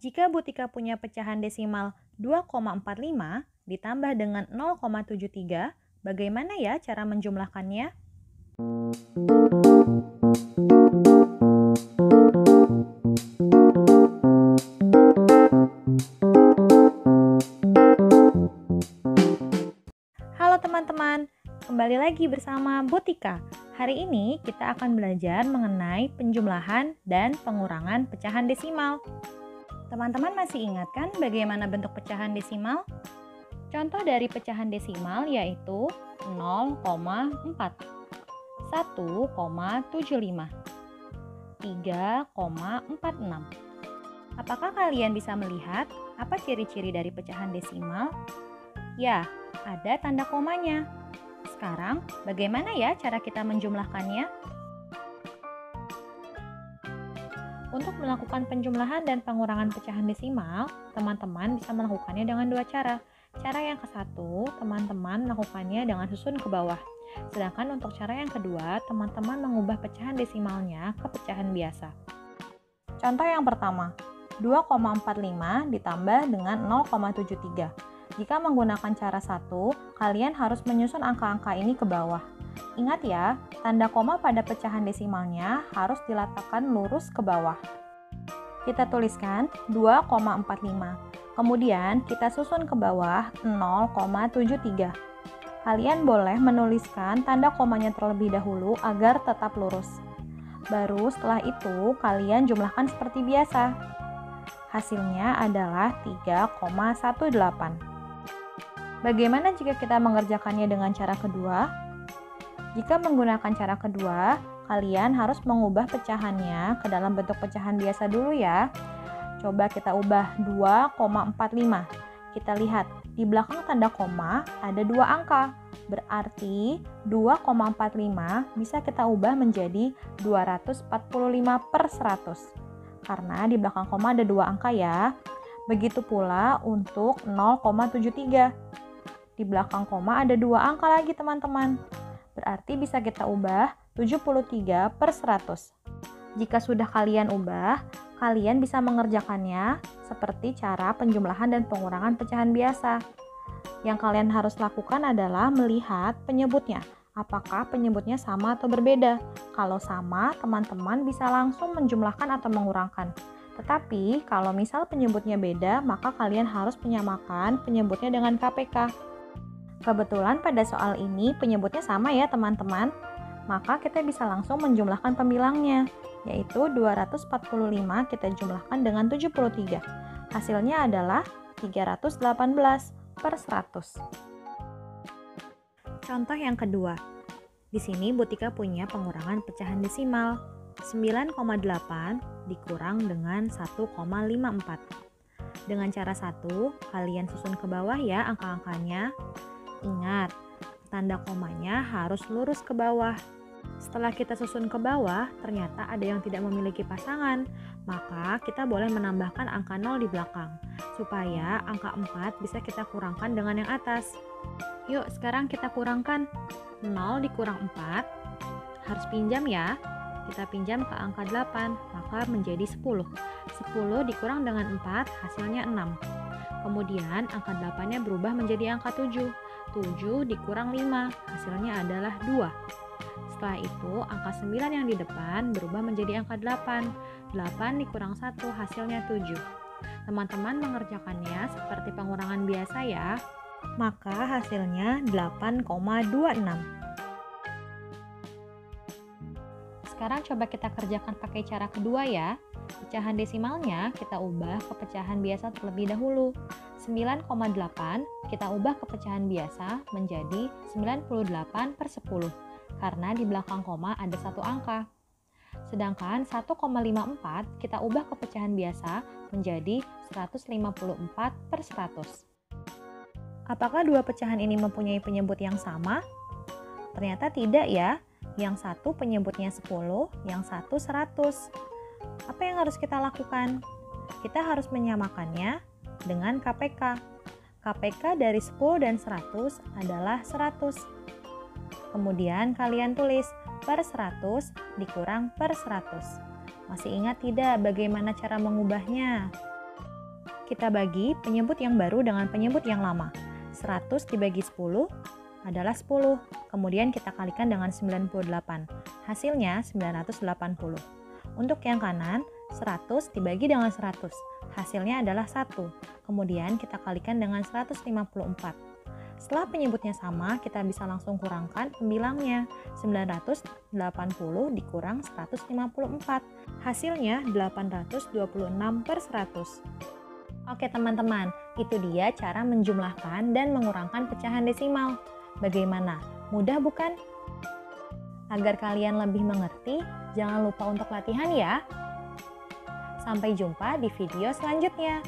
Jika Butika punya pecahan desimal 2,45 ditambah dengan 0,73, bagaimana ya cara menjumlahkannya? Halo teman-teman, kembali lagi bersama Butika. Hari ini kita akan belajar mengenai penjumlahan dan pengurangan pecahan desimal. Teman-teman masih ingat kan bagaimana bentuk pecahan desimal? Contoh dari pecahan desimal yaitu 0,4, 1,75, 3,46. Apakah kalian bisa melihat apa ciri-ciri dari pecahan desimal? Ya, ada tanda komanya. Sekarang, bagaimana ya cara kita menjumlahkannya? Untuk melakukan penjumlahan dan pengurangan pecahan desimal, teman-teman bisa melakukannya dengan dua cara. Cara yang ke-1, teman-teman melakukannya dengan susun ke bawah. Sedangkan untuk cara yang kedua, teman-teman mengubah pecahan desimalnya ke pecahan biasa. Contoh yang pertama, 2,45 ditambah dengan 0,73. Jika menggunakan cara 1, kalian harus menyusun angka-angka ini ke bawah. Ingat ya, tanda koma pada pecahan desimalnya harus diletakkan lurus ke bawah. Kita tuliskan 2,45. Kemudian kita susun ke bawah 0,73. Kalian boleh menuliskan tanda komanya terlebih dahulu agar tetap lurus. Baru setelah itu kalian jumlahkan seperti biasa. Hasilnya adalah 3,18. Bagaimana jika kita mengerjakannya dengan cara kedua? Jika menggunakan cara kedua, kalian harus mengubah pecahannya ke dalam bentuk pecahan biasa dulu ya. Coba kita ubah 2,45. Kita lihat, di belakang tanda koma ada dua angka. Berarti 2,45 bisa kita ubah menjadi 245/100. Karena di belakang koma ada dua angka ya. Begitu pula untuk 0,73. Di belakang koma ada dua angka lagi teman-teman. Berarti bisa kita ubah 73/100. Jika sudah kalian ubah, kalian bisa mengerjakannya seperti cara penjumlahan dan pengurangan pecahan biasa. Yang kalian harus lakukan adalah melihat penyebutnya. Apakah penyebutnya sama atau berbeda? Kalau sama, teman-teman bisa langsung menjumlahkan atau mengurangkan. Tetapi, kalau misal penyebutnya beda, maka kalian harus menyamakan penyebutnya dengan KPK. Kebetulan pada soal ini penyebutnya sama ya teman-teman. Maka kita bisa langsung menjumlahkan pembilangnya, yaitu 245 kita jumlahkan dengan 73. Hasilnya adalah 318/100. Contoh yang kedua. Di sini Butika punya pengurangan pecahan desimal. 9,8 dikurang dengan 1,54. Dengan cara 1, kalian susun ke bawah ya angka-angkanya. Ingat, tanda komanya harus lurus ke bawah. Setelah kita susun ke bawah, ternyata ada yang tidak memiliki pasangan. Maka kita boleh menambahkan angka 0 di belakang, supaya angka 4 bisa kita kurangkan dengan yang atas. Yuk, sekarang kita kurangkan. 0 dikurang 4, harus pinjam ya. Kita pinjam ke angka 8, maka menjadi 10. 10 dikurang dengan 4, hasilnya 6. Kemudian angka 8-nya berubah menjadi angka 7. 7 dikurang 5, hasilnya adalah 2. Setelah itu, angka 9 yang di depan berubah menjadi angka 8. 8 dikurang 1, hasilnya 7. Teman-teman mengerjakannya seperti pengurangan biasa ya. Maka hasilnya 8,26. Sekarang coba kita kerjakan pakai cara kedua ya. Pecahan desimalnya kita ubah ke pecahan biasa terlebih dahulu. 9,8 kita ubah ke pecahan biasa menjadi 98/10 karena di belakang koma ada satu angka. Sedangkan 1,54 kita ubah ke pecahan biasa menjadi 154/100. Apakah dua pecahan ini mempunyai penyebut yang sama? Ternyata tidak ya. Yang satu penyebutnya 10, yang satu 100. Apa yang harus kita lakukan? Kita harus menyamakannya dengan KPK. KPK dari 10 dan 100 adalah 100. Kemudian kalian tulis per 100 dikurang per 100. Masih ingat tidak bagaimana cara mengubahnya? kita bagi penyebut yang baru dengan penyebut yang lama. 100 dibagi 10 adalah 10. Kemudian kita kalikan dengan 98. Hasilnya 980. Untuk yang kanan, 100 dibagi dengan 100. Hasilnya adalah 1. Kemudian kita kalikan dengan 154. Setelah penyebutnya sama, kita bisa langsung kurangkan pembilangnya. 980 dikurang 154. Hasilnya 826/100. Oke teman-teman, itu dia cara menjumlahkan dan mengurangkan pecahan desimal. Bagaimana? Mudah bukan? Agar kalian lebih mengerti, jangan lupa untuk latihan ya. Sampai jumpa di video selanjutnya.